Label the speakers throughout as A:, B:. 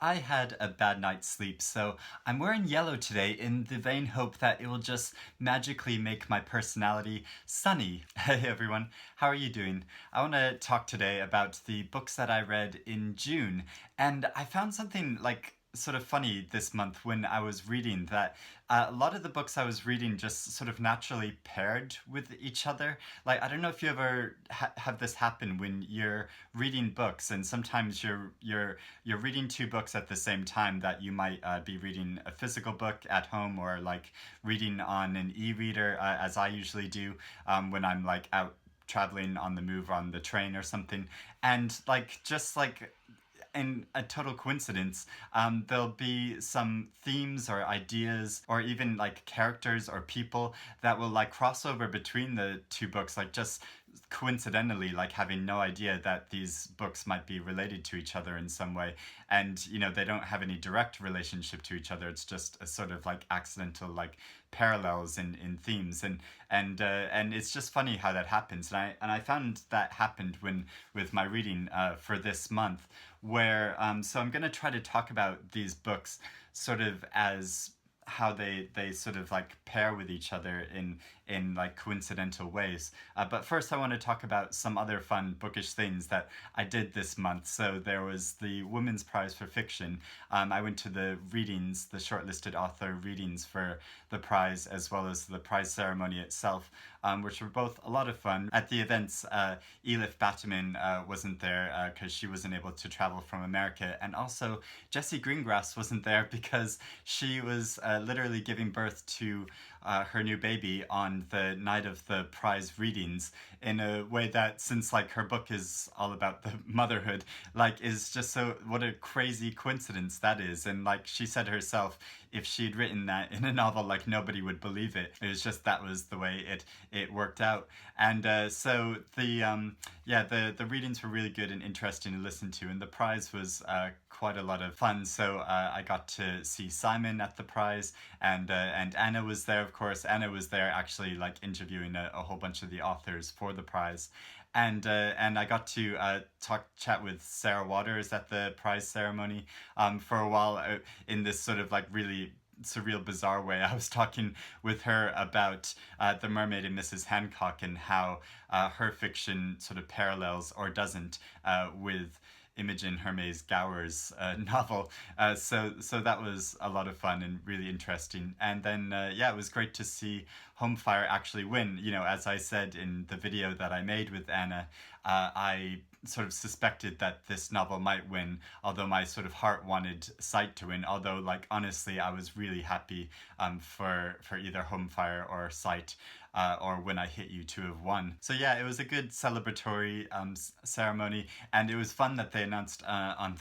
A: I had a bad night's sleep, so I'm wearing yellow today in the vain hope that it will just magically make my personality sunny. Hey everyone, how are you doing? I want to talk today about the books that I read in June, and I found something sort of funny this month when I was reading that a lot of the books I was reading just sort of naturally paired with each other. Like, I don't know if you ever have this happen when you're reading books and sometimes you're reading two books at the same time, that you might be reading a physical book at home or like reading on an e-reader, as I usually do when I'm like out traveling on the move on the train or something, and in a total coincidence, there'll be some themes or ideas or even like characters or people that will like cross over between the two books, like just coincidentally, like having no idea that these books might be related to each other in some way. And you know, they don't have any direct relationship to each other, it's just a sort of like accidental like parallels in themes, and it's just funny how that happens. And I found that happened with my reading for this month, where so I'm going to try to talk about these books sort of as how they sort of like pair with each other in like coincidental ways. But first I want to talk about some other fun bookish things that I did this month. So there was the Women's Prize for Fiction. I went to the readings, the shortlisted author readings for the prize, as well as the prize ceremony itself, which were both a lot of fun. At the events, Elif Batuman wasn't there because she wasn't able to travel from America, and also Jessie Greengrass wasn't there because she was literally giving birth to her new baby on the night of the prize readings, in a way that, since like her book is all about the motherhood, like is just so, what a crazy coincidence that is. And like she said herself, if she'd written that in a novel, like nobody would believe it. It was just, that was the way it worked out. And so the readings were really good and interesting to listen to, and the prize was quite a lot of fun. So I got to see Simon at the prize, and Anna was there, of course. Anna was there actually like interviewing a whole bunch of the authors for the prize. And I got to chat with Sarah Waters at the prize ceremony for a while, in this sort of like really surreal, bizarre way. I was talking with her about The Mermaid and Mrs. Hancock, and how her fiction sort of parallels or doesn't with Imogen Hermes Gower's novel. So that was a lot of fun and really interesting. And then it was great to see Homefire actually win. You know, as I said in the video that I made with Anna, I sort of suspected that this novel might win, although my sort of heart wanted Sight to win. Although, like, honestly, I was really happy for either Homefire or Sight, or When I Hit You, to have won. So yeah, it was a good celebratory ceremony, and it was fun that they announced on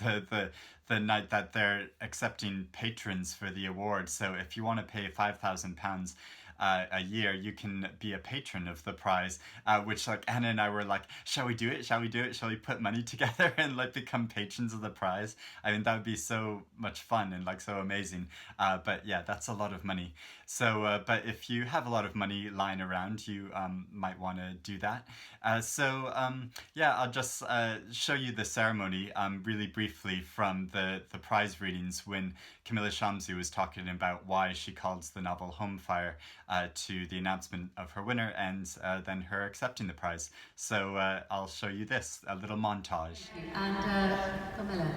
A: the night that they're accepting patrons for the award. So if you want to pay £5,000 a year, you can be a patron of the prize, which like Anna and I were like, shall we do it? Shall we put money together and like become patrons of the prize? I mean, that would be so much fun and like so amazing. But yeah, that's a lot of money. So, but if you have a lot of money lying around, you might want to do that. I'll just show you the ceremony really briefly from the prize readings, when Camilla Shamsi was talking about why she calls the novel Homefire to the announcement of her winner, and then her accepting the prize. So I'll show you this, a little montage.
B: And Camilla.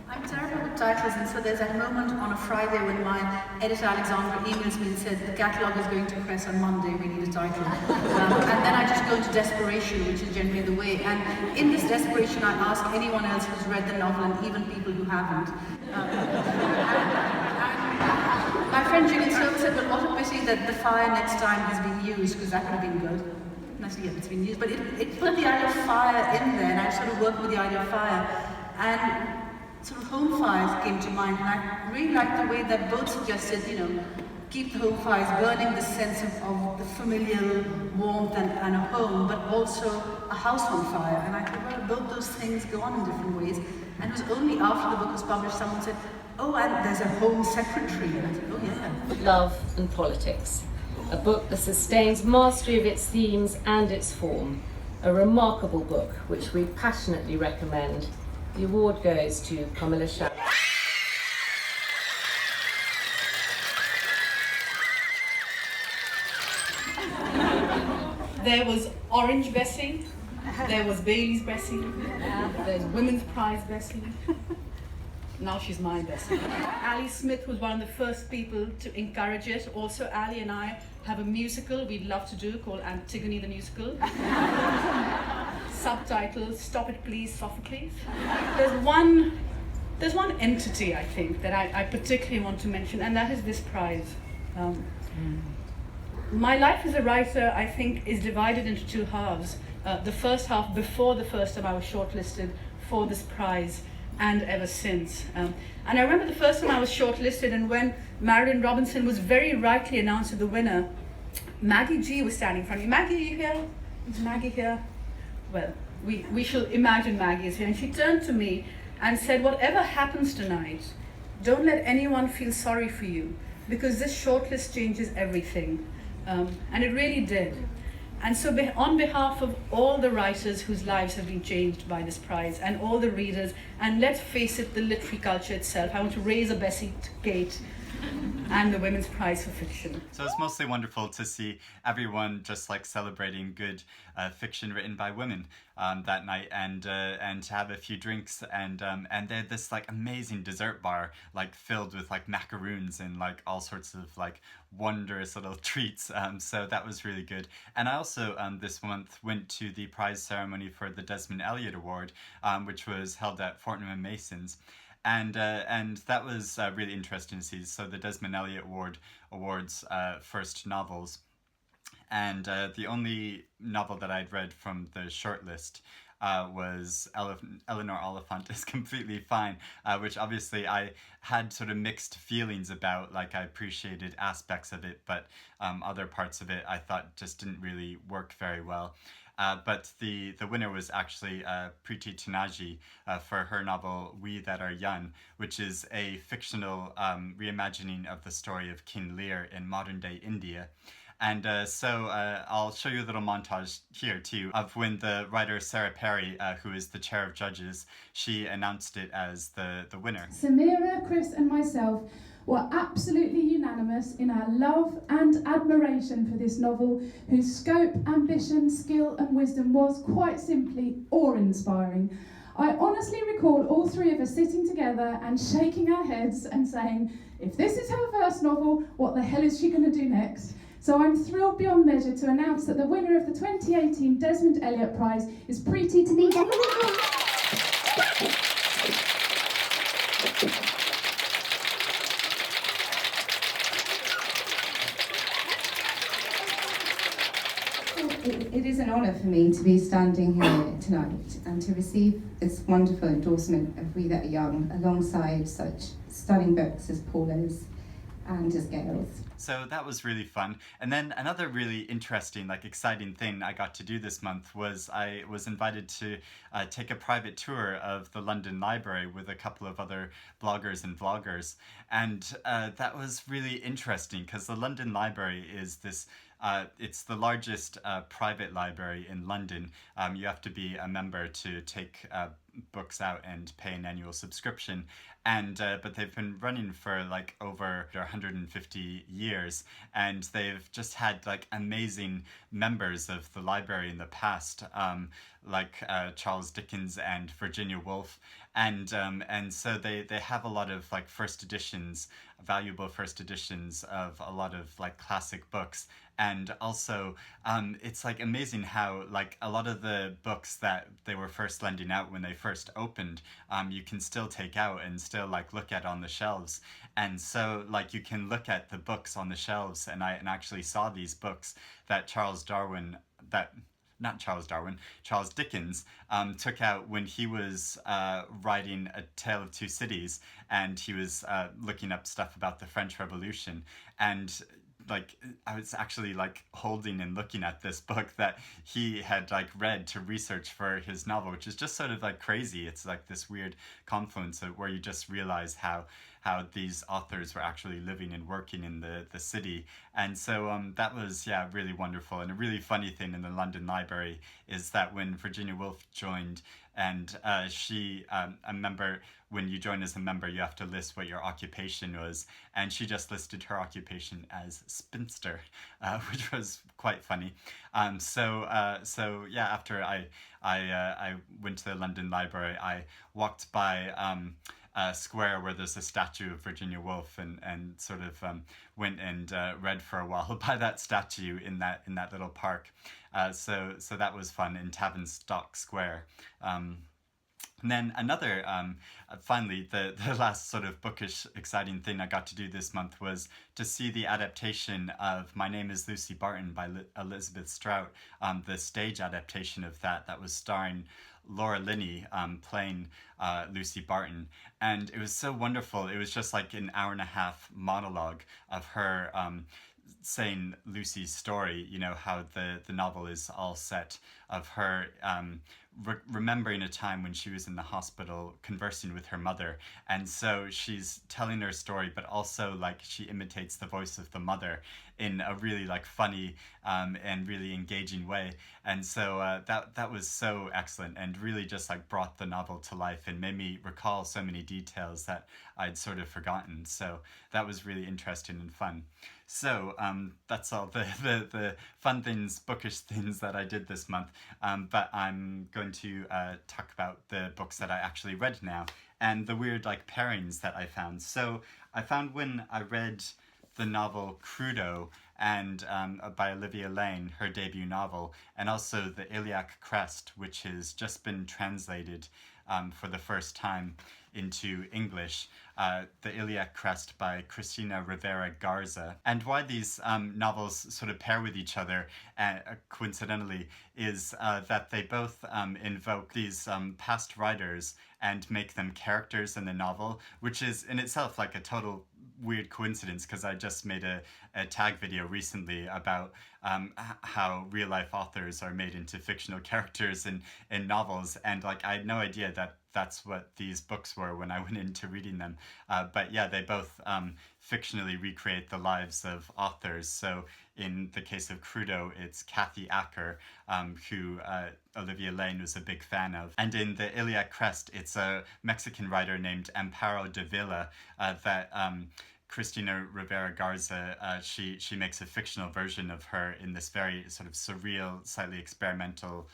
B: I'm terrible with titles, and so there's that moment on a Friday when my editor Alexandra emails me and said, the catalogue is going to press on Monday, we need a title. And then I just go into desperation, which is generally the way. And in this desperation, I ask anyone else who's read the novel, and even people who haven't. My friend Julian Silk said, well, what a pity that The Fire Next Time has been used, because that would have been good. Nicely, yeah, it's been used, but it put the idea of fire in there, and I sort of worked with the idea of fire. And sort of home fires came to mind, and I really liked the way that both suggested, you know, keep the home fires burning, the sense of the familial warmth and a home, but also a house on fire. And I thought, well, both those things go on in different ways. And it was only after the book was published, someone said, oh, and there's a home secretary. And I said, oh yeah.
C: Love and Politics, a book that sustains mastery of its themes and its form. A remarkable book which we passionately recommend. The award goes to Camilla Shamsi.
B: There was Orange Bessie, there was Bailey's Bessie, there's Women's Prize Bessie. Now she's my Bessie. Ali Smith was one of the first people to encourage it. Also, Ali and I have a musical we'd love to do called Antigone the Musical. Subtitle, Stop It Please, Sophocles. There's one entity, I think, that I particularly want to mention, and that is this prize. My life as a writer, I think, is divided into two halves. The first half, before the first time I was shortlisted for this prize, and ever since. And I remember the first time I was shortlisted, and when Marilyn Robinson was very rightly announced as the winner, Maggie G was standing in front of me. Maggie, are you here? Is Maggie here? Well, we shall imagine Maggie is here. And she turned to me and said, whatever happens tonight, don't let anyone feel sorry for you, because this shortlist changes everything. And it really did. And so on behalf of all the writers whose lives have been changed by this prize, and all the readers, and let's face it, the literary culture itself, I want to raise a Bessie Gate and the Women's Prize for Fiction.
A: So it's mostly wonderful to see everyone just like celebrating good fiction written by women that night, and to have a few drinks, and they're this like amazing dessert bar like filled with like macaroons and like all sorts of like wondrous little treats. So that was really good. And I also this month went to the prize ceremony for the Desmond Elliot Award, which was held at Fortnum and Mason's. And that was really interesting to see. So the Desmond Elliot awards first novels, and the only novel that I'd read from the shortlist was Eleanor Oliphant is Completely Fine, which obviously I had sort of mixed feelings about. Like, I appreciated aspects of it, but other parts of it I thought just didn't really work very well. But the winner was actually Preeti Tanaji for her novel We That Are Young, which is a fictional reimagining of the story of King Lear in modern-day India. And so I'll show you a little montage here too of when the writer Sarah Perry, who is the chair of judges, she announced it as the winner.
D: Samira, Chris and myself were absolutely unanimous in our love and admiration for this novel, whose scope, ambition, skill and wisdom was, quite simply, awe-inspiring. I honestly recall all three of us sitting together and shaking our heads and saying, if this is her first novel, what the hell is she going to do next? So I'm thrilled beyond measure to announce that the winner of the 2018 Desmond Elliot Prize is Preeti Tanaji.
E: It is an honour for me to be standing here tonight and to receive this wonderful endorsement of We That Are Young alongside such stunning books as Paula's and as Gail's.
A: So that was really fun. And then another really interesting, like exciting thing I got to do this month was I was invited to take a private tour of the London Library with a couple of other bloggers and vloggers. And that was really interesting because the London Library is this it's the largest private library in London. You have to be a member to take books out and pay an annual subscription. And but they've been running for like over 150 years, and they've just had like amazing members of the library in the past, like Charles Dickens and Virginia Woolf, and so they have a lot of like first editions, valuable first editions of a lot of like classic books. And also it's like amazing how like a lot of the books that they were first lending out when they first opened, you can still take out and still like look at on the shelves. And so like you can look at the books on the shelves, and I actually saw these books that Charles Dickens took out when he was writing A Tale of Two Cities, and he was looking up stuff about the French Revolution. And like I was actually like holding and looking at this book that he had like read to research for his novel, which is just sort of like crazy. It's like this weird confluence of where you just realize how these authors were actually living and working in the city. And so that was, yeah, really wonderful. And a really funny thing in the London Library is that when Virginia Woolf joined and she, I remember when you join as a member, you have to list what your occupation was, and she just listed her occupation as spinster, which was quite funny. So yeah, after I went to the London Library, I walked by a square where there's a statue of Virginia Woolf, and sort of went and read for a while by that statue in that little park. So that was fun in Tavistock Square. And then another, finally, the last sort of bookish exciting thing I got to do this month was to see the adaptation of My Name is Lucy Barton by Elizabeth Strout, the stage adaptation of that was starring Laura Linney playing Lucy Barton. And it was so wonderful. It was just like an hour and a half monologue of her saying Lucy's story, you know, how the novel is all set of her remembering a time when she was in the hospital conversing with her mother. And so she's telling her story, but also like she imitates the voice of the mother in a really like funny and really engaging way. And so that was so excellent and really just like brought the novel to life and made me recall so many details that I'd sort of forgotten. So that was really interesting and fun. So that's all the fun things, bookish things that I did this month. But I'm going to talk about the books that I actually read now and the weird like pairings that I found. So I found when I read the novel Crudo and by Olivia Laing, her debut novel, and also the Iliac Crest, which has just been translated for the first time into English, the Iliac Crest by Cristina Rivera Garza. And why these novels sort of pair with each other, coincidentally, is that they both invoke these past writers and make them characters in the novel, which is in itself like a total weird coincidence, because I just made a tag video recently about how real life authors are made into fictional characters in novels, and like I had no idea that that's what these books were when I went into reading them. But yeah, they both fictionally recreate the lives of authors. So in the case of Crudo, it's Kathy Acker, who Olivia Laing was a big fan of. And in the Iliac Crest, it's a Mexican writer named Amparo Davila that Cristina Rivera Garza, she makes a fictional version of her in this very sort of surreal, slightly experimental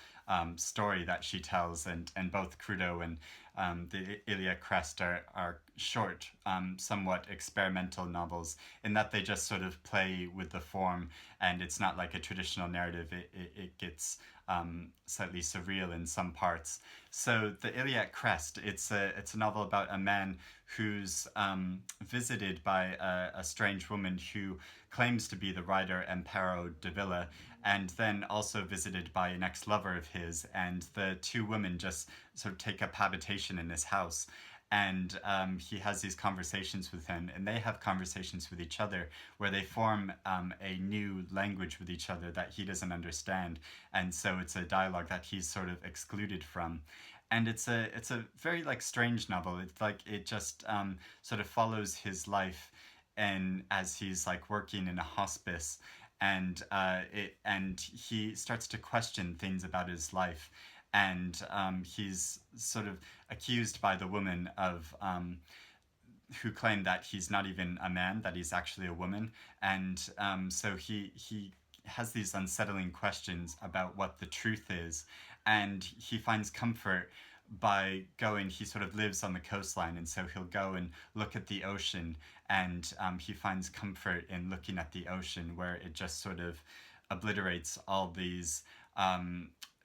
A: story that she tells. And both Crudo and the Iliac Crest are short, somewhat experimental novels in that they just sort of play with the form, and it's not like a traditional narrative. It gets slightly surreal in some parts. So the Iliac Crest, it's a novel about a man who's visited by a strange woman who claims to be the writer Amparo Davila, and then also visited by an ex-lover of his, and the two women just sort of take up habitation in his house. And he has these conversations with him, and they have conversations with each other where they form a new language with each other that he doesn't understand. And so it's a dialogue that he's sort of excluded from. And it's a very like strange novel. It's like it just sort of follows his life, and as he's like working in a hospice, and he starts to question things about his life. And he's sort of accused by the woman of who claimed that he's not even a man, that he's actually a woman. And so he has these unsettling questions about what the truth is. And he finds comfort by going, he sort of lives on the coastline, and so he'll go and look at the ocean, and he finds comfort in looking at the ocean, where it just sort of obliterates all these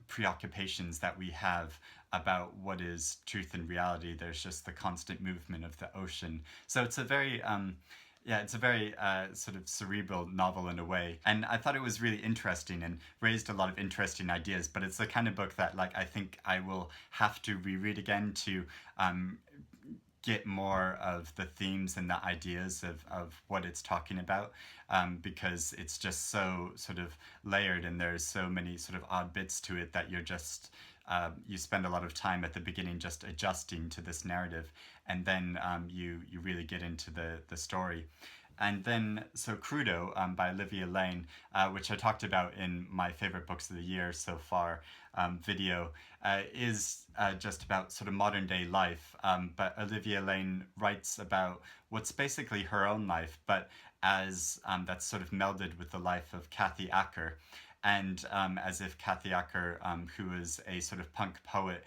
A: preoccupations that we have about what is truth and reality. There's just the constant movement of the ocean. So it's a very sort of cerebral novel in a way. And I thought it was really interesting and raised a lot of interesting ideas, but it's the kind of book that like I think I will have to reread again to get more of the themes and the ideas of what it's talking about, because it's just so sort of layered, and there's so many sort of odd bits to it that you're just you spend a lot of time at the beginning just adjusting to this narrative, and then you really get into the story. And then, so Crudo by Olivia Laing, which I talked about in my favorite books of the year so far video, is just about sort of modern day life. But Olivia Laing writes about what's basically her own life, but as that's sort of melded with the life of Kathy Acker. And as if Kathy Acker, who is a sort of punk poet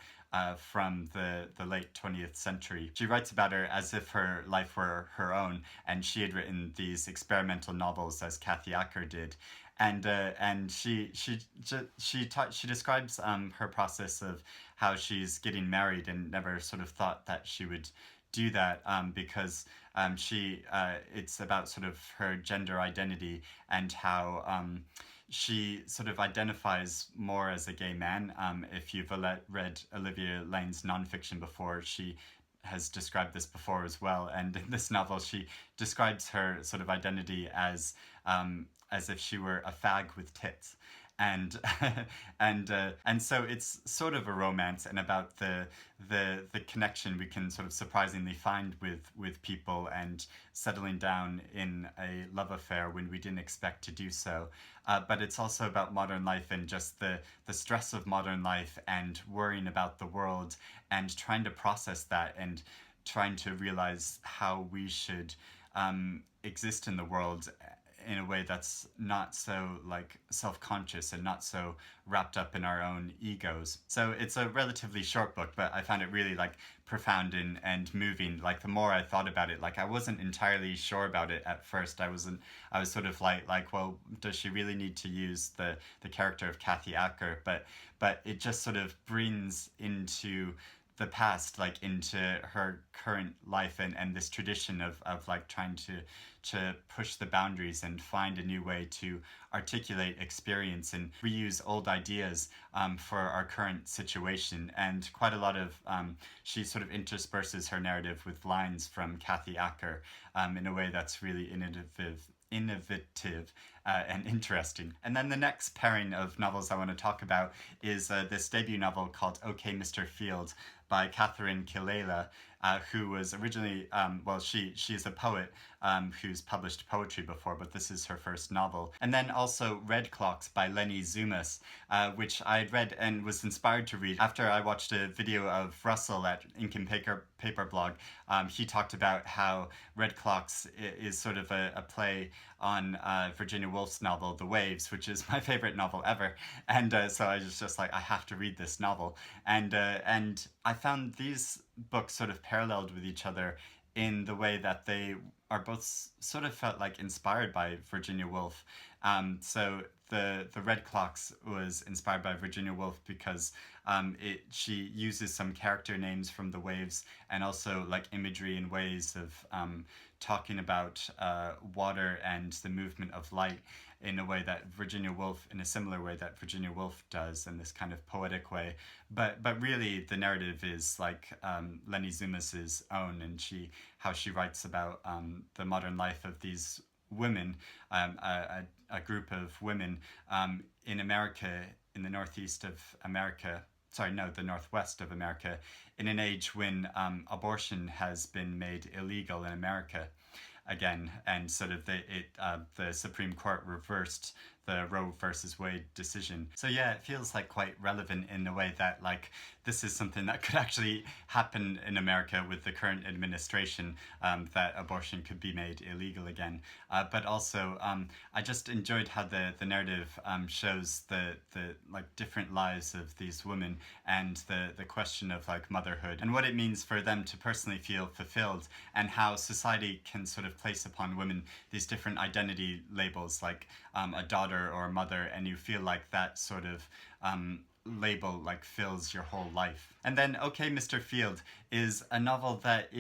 A: from the late 20th century, she writes about her as if her life were her own, and she had written these experimental novels as Kathy Acker did. And she describes her process of how she's getting married and never sort of thought that she would do that because it's about sort of her gender identity and how she sort of identifies more as a gay man. If you've read Olivia Laing's nonfiction before, she has described this before as well. And in this novel, she describes her sort of identity as if she were a fag with tits. And and so it's sort of a romance and about the connection we can sort of surprisingly find with people and settling down in a love affair when we didn't expect to do so. But it's also about modern life and just the stress of modern life and worrying about the world and trying to process that and trying to realize how we should exist in the world in a way that's not so like self-conscious and not so wrapped up in our own egos. So it's a relatively short book, but I found it really like profound and moving. Like the more I thought about it, like I wasn't entirely sure about it at first. I was sort of like, well, does she really need to use the character of Kathy Acker? But it just sort of brings into the past, like into her current life and this tradition of like trying to push the boundaries and find a new way to articulate experience and reuse old ideas for our current situation. And quite a lot of she sort of intersperses her narrative with lines from Kathy Acker in a way that's really innovative and interesting. And then the next pairing of novels I want to talk about is this debut novel called Okay, Mr. Field by Katharine Kilalea, who was originally, she is a poet who's published poetry before, but this is her first novel. And then also Red Clocks by Leni Zumas, which I had read and was inspired to read after I watched a video of Russell at Ink and Paper Blog. He talked about how Red Clocks is sort of a play on Virginia Woolf's novel The Waves, which is my favorite novel ever. And so I was just like, I have to read this novel. And I found these books sort of paralleled with each other in the way that they are both sort of felt like inspired by Virginia Woolf. So the Red Clocks was inspired by Virginia Woolf because she uses some character names from The Waves and also like imagery and ways of talking about water and the movement of light in a way that in a similar way that Virginia Woolf does in this kind of poetic way. But really the narrative is like Leni Zumas's own, and how she writes about the modern life of these women, a group of women in America, in the northeast of America, the northwest of America, in an age when abortion has been made illegal in America again, and sort of the Supreme Court reversed the Roe versus Wade decision. So yeah, it feels like quite relevant in a way that like this is something that could actually happen in America with the current administration, that abortion could be made illegal again. But also, I just enjoyed how the narrative shows the like different lives of these women and the question of like motherhood and what it means for them to personally feel fulfilled, and how society can sort of place upon women these different identity labels like a daughter or a mother, and you feel like that sort of label like fills your whole life. And then Okay, Mr. Field is a novel that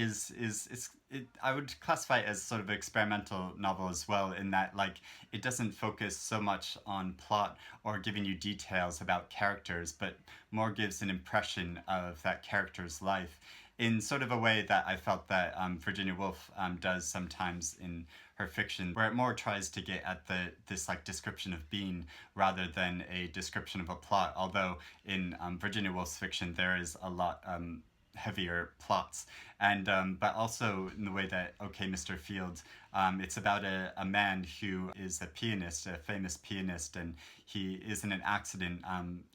A: I would classify it as sort of an experimental novel as well, in that like it doesn't focus so much on plot or giving you details about characters, but more gives an impression of that character's life in sort of a way that I felt that Virginia Woolf does sometimes in her fiction, where it more tries to get at this like description of being rather than a description of a plot. Although in Virginia Woolf's fiction there is a lot heavier plots. And but also in the way that OK Mr. Field, it's about a man who is a pianist, a famous pianist, and he is in an accident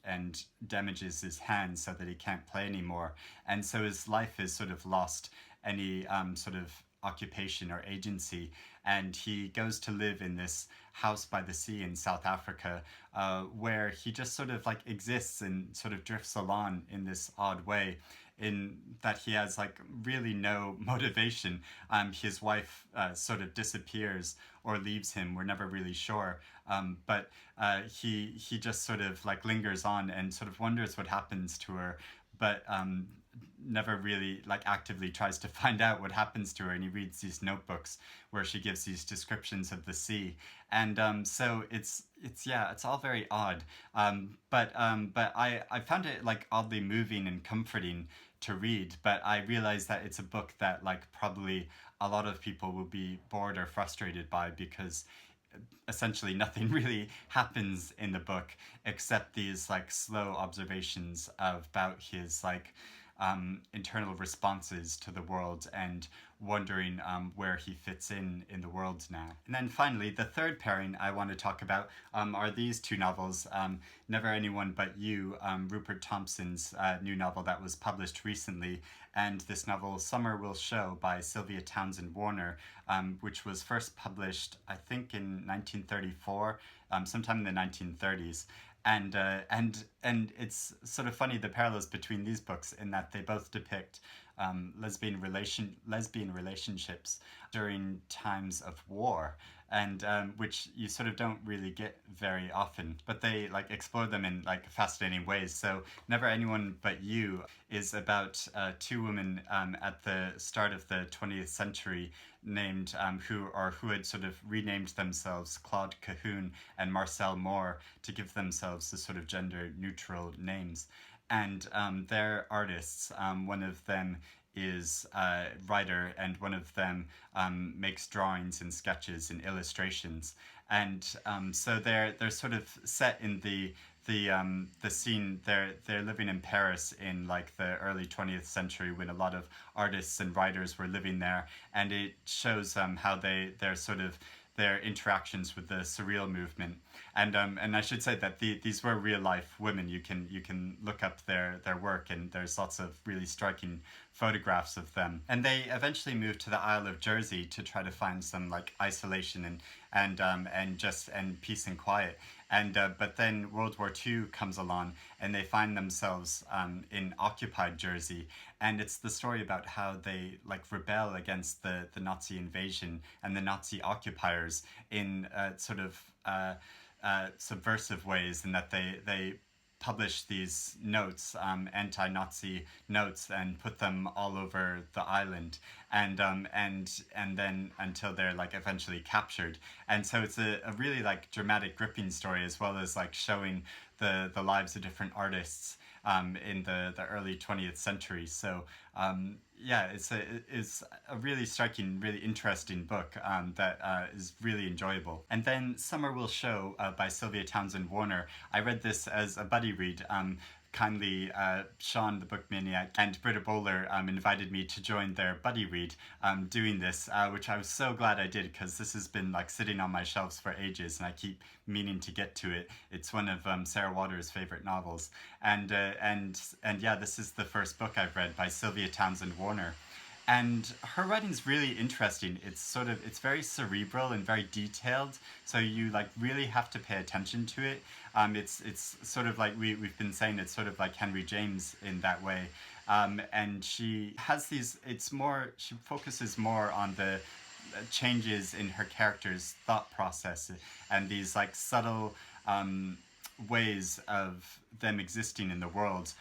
A: and damages his hand so that he can't play anymore. And so his life is sort of lost any sort of occupation or agency, and he goes to live in this house by the sea in South Africa, where he just sort of like exists and sort of drifts along in this odd way, in that he has like really no motivation. His wife sort of disappears or leaves him, we're never really sure, but he just sort of like lingers on and sort of wonders what happens to her, but never really like actively tries to find out what happens to her. And he reads these notebooks where she gives these descriptions of the sea, and so it's all very odd, but I found it like oddly moving and comforting to read. But I realized that it's a book that like probably a lot of people will be bored or frustrated by, because essentially nothing really happens in the book except these like slow observations about his like internal responses to the world and wondering where he fits in the world now. And then finally, the third pairing I want to talk about are these two novels, Never Anyone But You, Rupert Thomson's new novel that was published recently, and this novel Summer Will Show by Sylvia Townsend Warner, which was first published I think in 1934, sometime in the 1930s. And it's sort of funny, the parallels between these books, in that they both depict lesbian relationships during times of war, and which you sort of don't really get very often, but they like explore them in like fascinating ways. So Never Anyone But You is about two women at the start of the 20th century named who had sort of renamed themselves Claude Cahoon and Marcel Moore to give themselves the sort of gender neutral names, and they're artists. One of them is a writer, and one of them makes drawings and sketches and illustrations, and so they're sort of set in the scene. They're living in Paris in like the early 20th century, when a lot of artists and writers were living there, and it shows how they're sort of their interactions with the surreal movement, and I should say that these were real life women. You can look up their work, and there's lots of really striking photographs of them. And they eventually moved to the Isle of Jersey to try to find some like isolation and peace and quiet. And but then World War II comes along, and they find themselves in occupied Jersey, and it's the story about how they like rebel against the Nazi invasion and the Nazi occupiers in sort of subversive ways, in that they publish these notes, anti-Nazi notes, and put them all over the island, and then until they're like eventually captured. And so it's a really like dramatic, gripping story, as well as like showing the lives of different artists in the early 20th century. So it's a really striking, really interesting book that is really enjoyable. And then Summer Will Show by Sylvia Townsend Warner. I read this as a buddy read. Kindly, Sean, the book maniac, and Britta Bowler invited me to join their buddy read doing this, which I was so glad I did, because this has been like sitting on my shelves for ages, and I keep meaning to get to it. It's one of Sarah Waters' favorite novels, and yeah, this is the first book I've read by Sylvia Townsend Warner. And her writing's really interesting. It's very cerebral and very detailed, so you like really have to pay attention to it. It's sort of like we've been saying, it's sort of like Henry James in that way. And she has she focuses more on the changes in her character's thought process, and these like subtle ways of them existing in the world,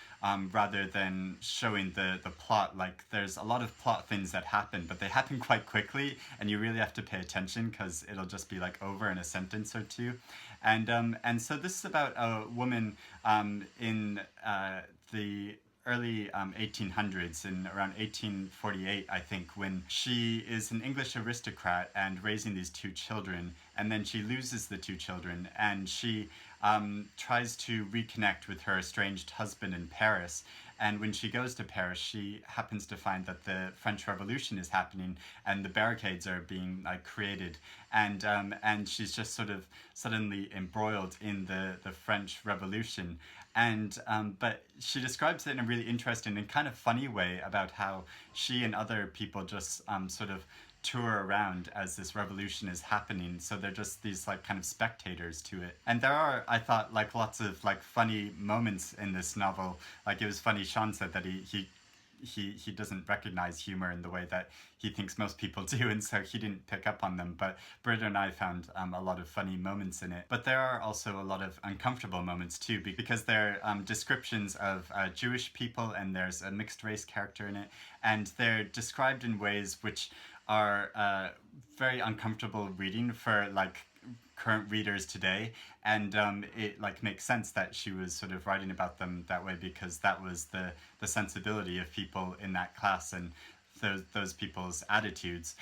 A: rather than showing the plot. Like there's a lot of plot things that happen, but they happen quite quickly, and you really have to pay attention, because it'll just be like over in a sentence or two. And so this is about a woman in the early 1800s, in around 1848, I think, when she is an English aristocrat and raising these two children, and then she loses the two children, and she tries to reconnect with her estranged husband in Paris. And when she goes to Paris, she happens to find that the French Revolution is happening and the barricades are being like created, and she's just sort of suddenly embroiled in the French Revolution. And but she describes it in a really interesting and kind of funny way about how she and other people just sort of tour around as this revolution is happening, so they're just these like kind of spectators to it. And there are, I thought, like lots of like funny moments in this novel. Like it was funny, Sean said that he doesn't recognize humor in the way that he thinks most people do, and so he didn't pick up on them. But Britta and I found a lot of funny moments in it. But there are also a lot of uncomfortable moments too, because they're descriptions of Jewish people, and there's a mixed race character in it, and they're described in ways which are very uncomfortable reading for like current readers today, and it like makes sense that she was sort of writing about them that way, because that was the sensibility of people in that class and those people's attitudes.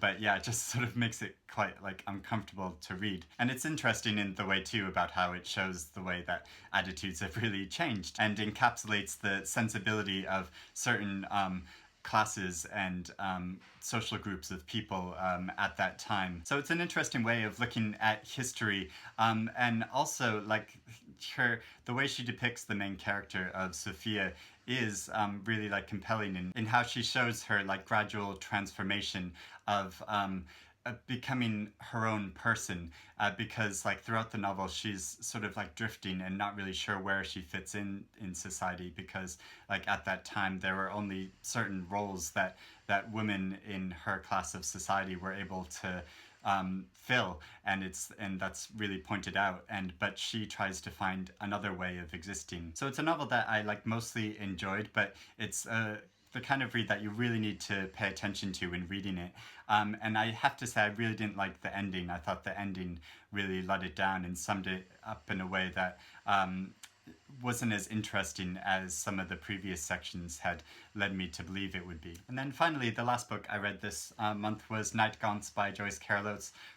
A: But yeah, it just sort of makes it quite like uncomfortable to read. And it's interesting in the way too about how it shows the way that attitudes have really changed and encapsulates the sensibility of certain classes and social groups of people at that time. So it's an interesting way of looking at history, and also like the way she depicts the main character of Sophia is really like compelling in how she shows her like gradual transformation of becoming her own person, because like throughout the novel she's sort of like drifting and not really sure where she fits in society, because like at that time there were only certain roles that women in her class of society were able to fill, and that's really pointed out, but she tries to find another way of existing. So it's a novel that I like mostly enjoyed, but it's the kind of read that you really need to pay attention to when reading it. And I have to say, I really didn't like the ending. I thought the ending really let it down and summed it up in a way that wasn't as interesting as some of the previous sections had led me to believe it would be. And then finally, the last book I read this month was Night-Gaunts by Joyce,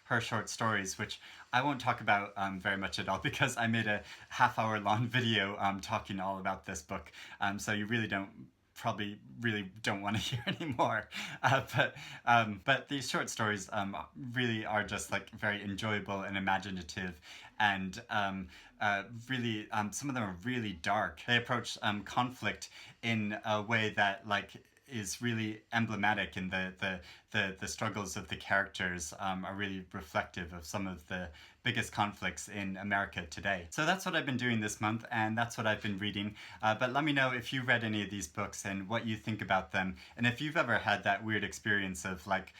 A: her short stories, which I won't talk about very much at all, because I made a half-hour long video talking all about this book. So you probably really don't want to hear anymore. But these short stories really are just like very enjoyable and imaginative, and really some of them are really dark. They approach conflict in a way that like is really emblematic, and the struggles of the characters are really reflective of some of the biggest conflicts in America today. So that's what I've been doing this month, and that's what I've been reading. But let me know if you read any of these books and what you think about them, and if you've ever had that weird experience of like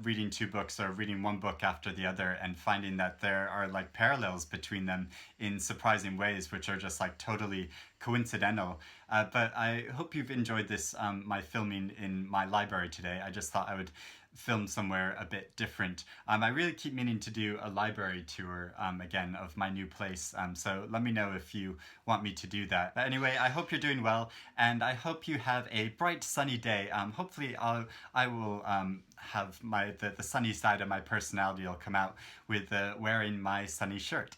A: reading two books or reading one book after the other and finding that there are like parallels between them in surprising ways, which are just like totally coincidental. But I hope you've enjoyed this, my filming in my library today. I just thought I would film somewhere a bit different. I really keep meaning to do a library tour again of my new place, so let me know if you want me to do that. But anyway, I hope you're doing well, and I hope you have a bright sunny day. Hopefully I will have the sunny side of my personality will come out with wearing my sunny shirt.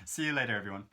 A: See you later, everyone.